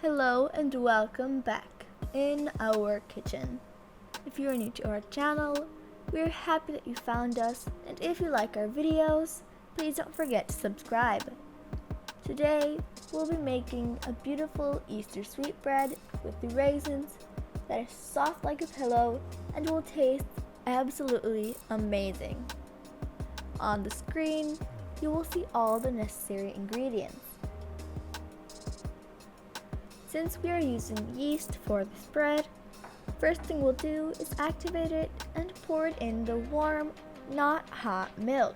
Hello and welcome back in our kitchen. If you're new to our channel, we're happy that you found us, and if you like our videos, please don't forget to subscribe. Today, we'll be making a beautiful Easter sweetbread with the raisins that is soft like a pillow and will taste absolutely amazing. On the screen, you will see all the necessary ingredients. Since we are using yeast for this bread, first thing we'll do is activate it and pour it in the warm, not hot milk.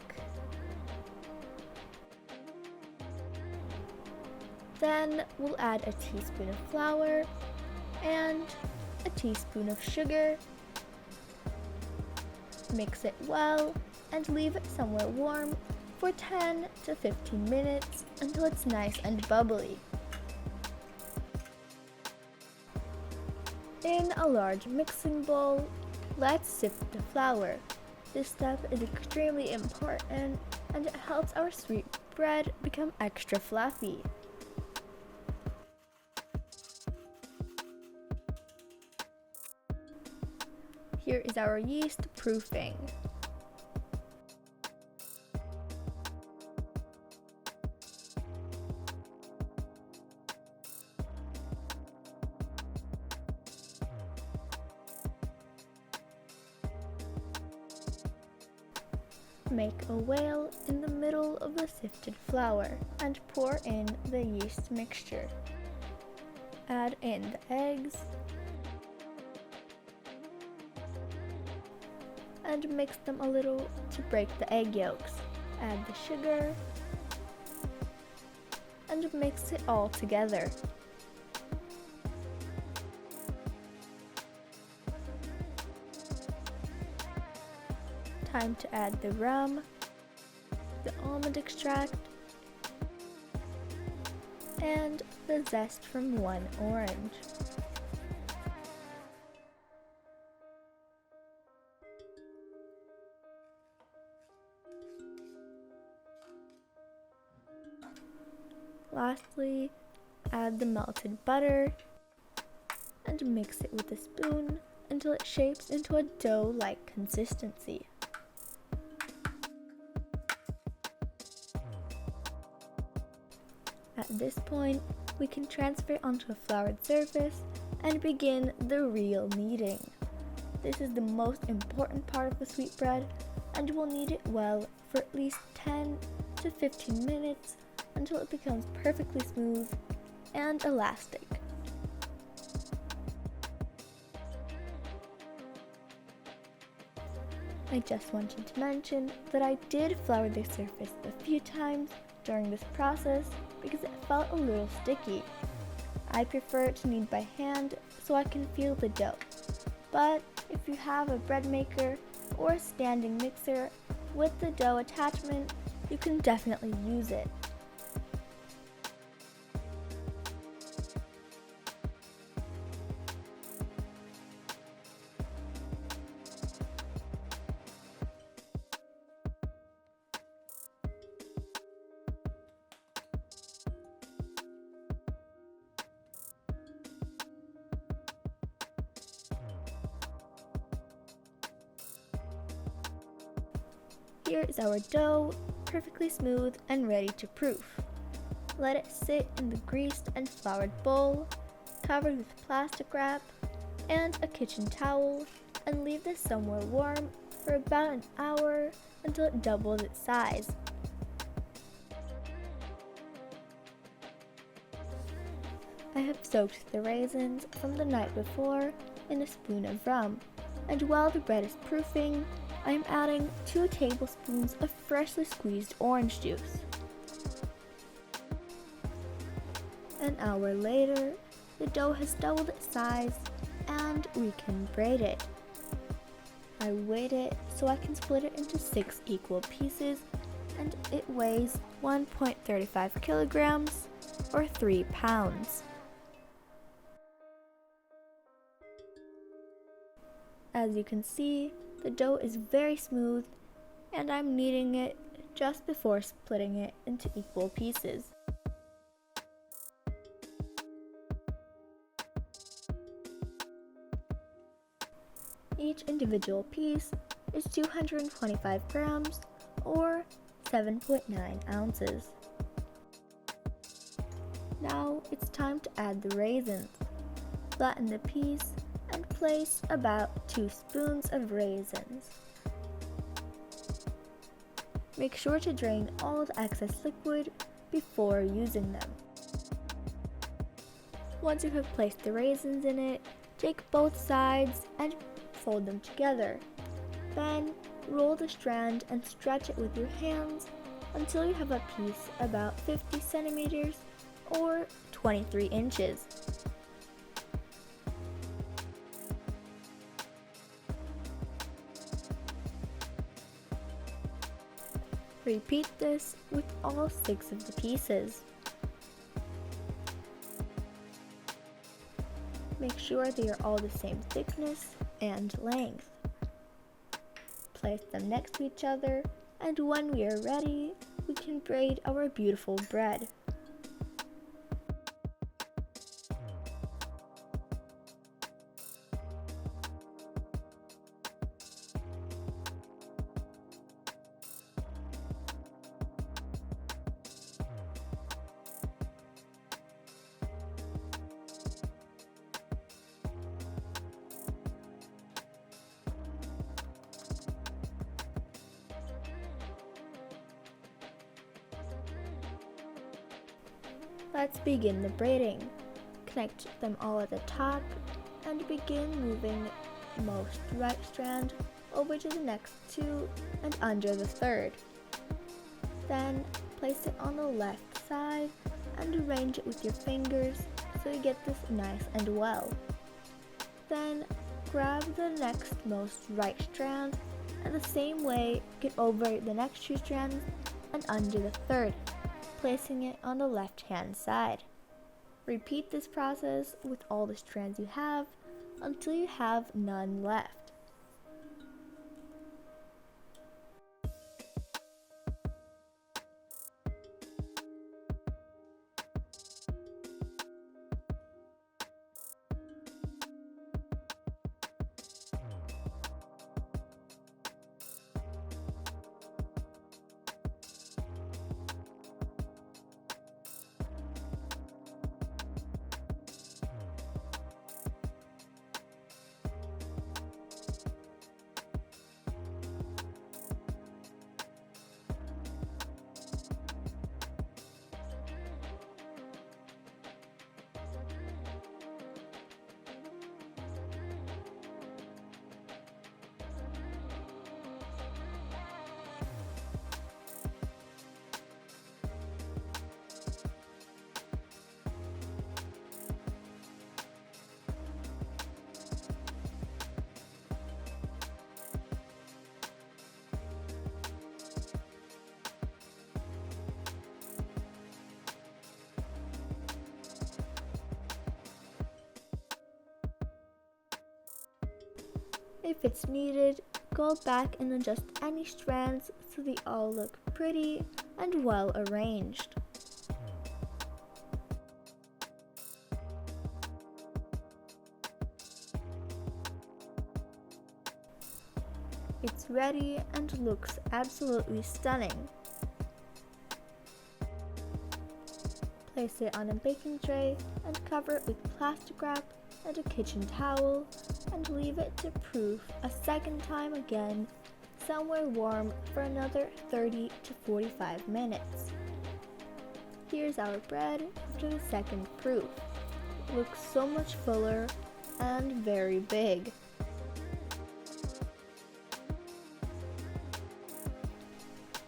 Then we'll add a teaspoon of flour and a teaspoon of sugar. Mix it well and leave it somewhere warm for 10 to 15 minutes until it's nice and bubbly. In a large mixing bowl, let's sift the flour. This step is extremely important and it helps our sweet bread become extra fluffy. Here is our yeast proofing. Make a whale in the middle of the sifted flour and pour in the yeast mixture. Add in the eggs and mix them a little to break the egg yolks. Add the sugar and mix it all together. Time to add the rum, the almond extract, and the zest from one orange. Lastly, add the melted butter and mix it with a spoon until it shapes into a dough-like consistency. At this point, we can transfer it onto a floured surface and begin the real kneading. This is the most important part of the sweetbread, and we'll knead it well for at least 10 to 15 minutes until it becomes perfectly smooth and elastic. I just wanted to mention that I did flour the surface a few times during this process because it felt a little sticky. I prefer to knead by hand so I can feel the dough, but if you have a bread maker or a standing mixer with the dough attachment, you can definitely use it. Here is our dough, perfectly smooth and ready to proof. Let it sit in the greased and floured bowl, covered with plastic wrap and a kitchen towel, and leave this somewhere warm for about an hour until it doubles its size. I have soaked the raisins from the night before in a spoon of rum, and while the bread is proofing, I am adding 2 tablespoons of freshly squeezed orange juice. An hour later, the dough has doubled its size and we can braid it. I weighed it so I can split it into 6 equal pieces, and it weighs 1.35 kilograms or 3 pounds. As you can see, the dough is very smooth and I'm kneading it just before splitting it into equal pieces. Each individual piece is 225 grams or 7.9 ounces. Now it's time to add the raisins. Flatten the piece and place about 2 spoons of raisins. Make sure to drain all the excess liquid before using them. Once you have placed the raisins in it, take both sides and fold them together. Then roll the strand and stretch it with your hands until you have a piece about 50 centimeters or 23 inches. Repeat this with all 6 of the pieces. Make sure they are all the same thickness and length. Place them next to each other, and when we are ready, we can braid our beautiful bread. Let's begin the braiding. Connect them all at the top and begin moving the most right strand over to the next 2 and under the 3rd. Then place it on the left side and arrange it with your fingers so you get this nice and well. Then grab the next most right strand and the same way get over the next 2 strands and under the 3rd, placing it on the left hand side. Repeat this process with all the strands you have until you have none left. If it's needed, go back and adjust any strands so they all look pretty and well arranged. It's ready and looks absolutely stunning. Place it on a baking tray and cover it with plastic wrap and a kitchen towel and leave it to proof a second time again, somewhere warm for another 30 to 45 minutes. Here's our bread after the second proof. It looks so much fuller and very big.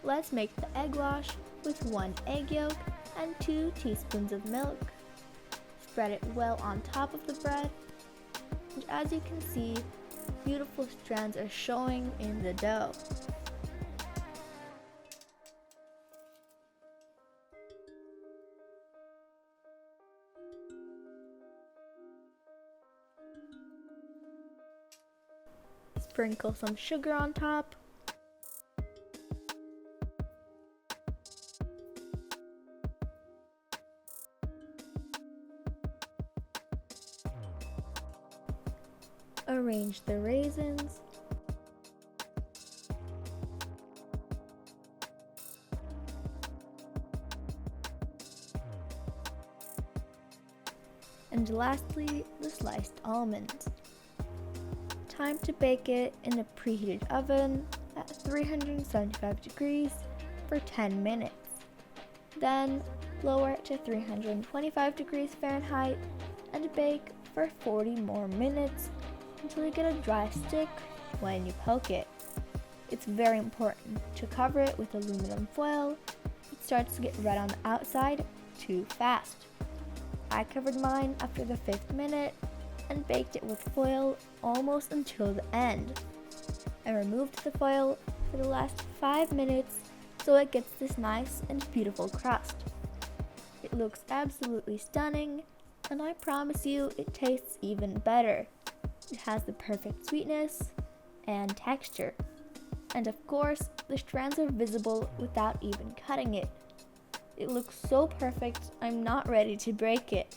Let's make the egg wash with 1 egg yolk and 2 teaspoons of milk. Spread it well on top of the bread, and as you can see, beautiful strands are showing in the dough. Sprinkle some sugar on top. arrange the raisins, and lastly, the sliced almonds. Time to bake it in a preheated oven at 375 degrees for 10 minutes. Then lower it to 325 degrees Fahrenheit and bake for 40 more minutes until you get a dry stick when you poke it. It's very important to cover it with aluminum foil. If it starts to get red on the outside too fast. I covered mine after the 5th minute and baked it with foil almost until the end. I removed the foil for the last 5 minutes so it gets this nice and beautiful crust. It looks absolutely stunning, and I promise you it tastes even better. It has the perfect sweetness and texture. And of course, the strands are visible without even cutting it. It looks so perfect, I'm not ready to break it.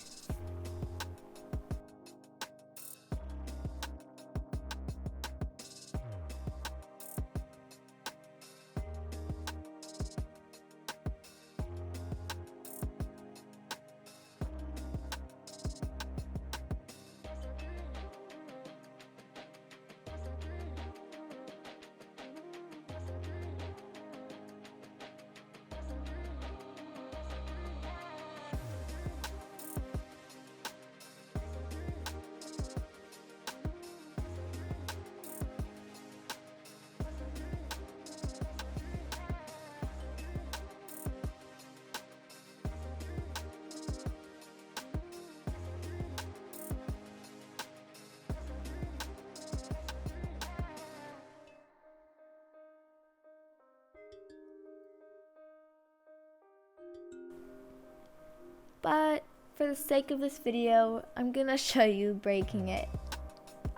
But for the sake of this video, I'm gonna show you breaking it.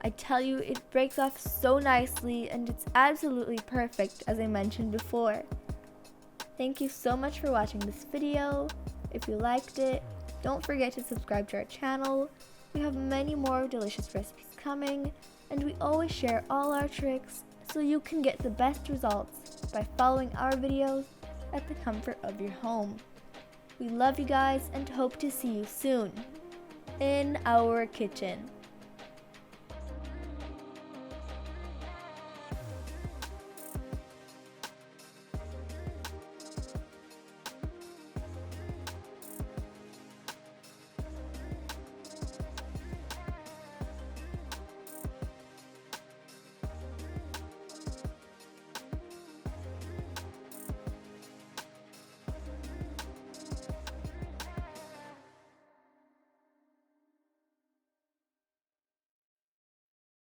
I tell you, it breaks off so nicely and it's absolutely perfect, as I mentioned before. Thank you so much for watching this video. If you liked it, don't forget to subscribe to our channel. We have many more delicious recipes coming, and we always share all our tricks so you can get the best results by following our videos at the comfort of your home. We love you guys and hope to see you soon in our kitchen.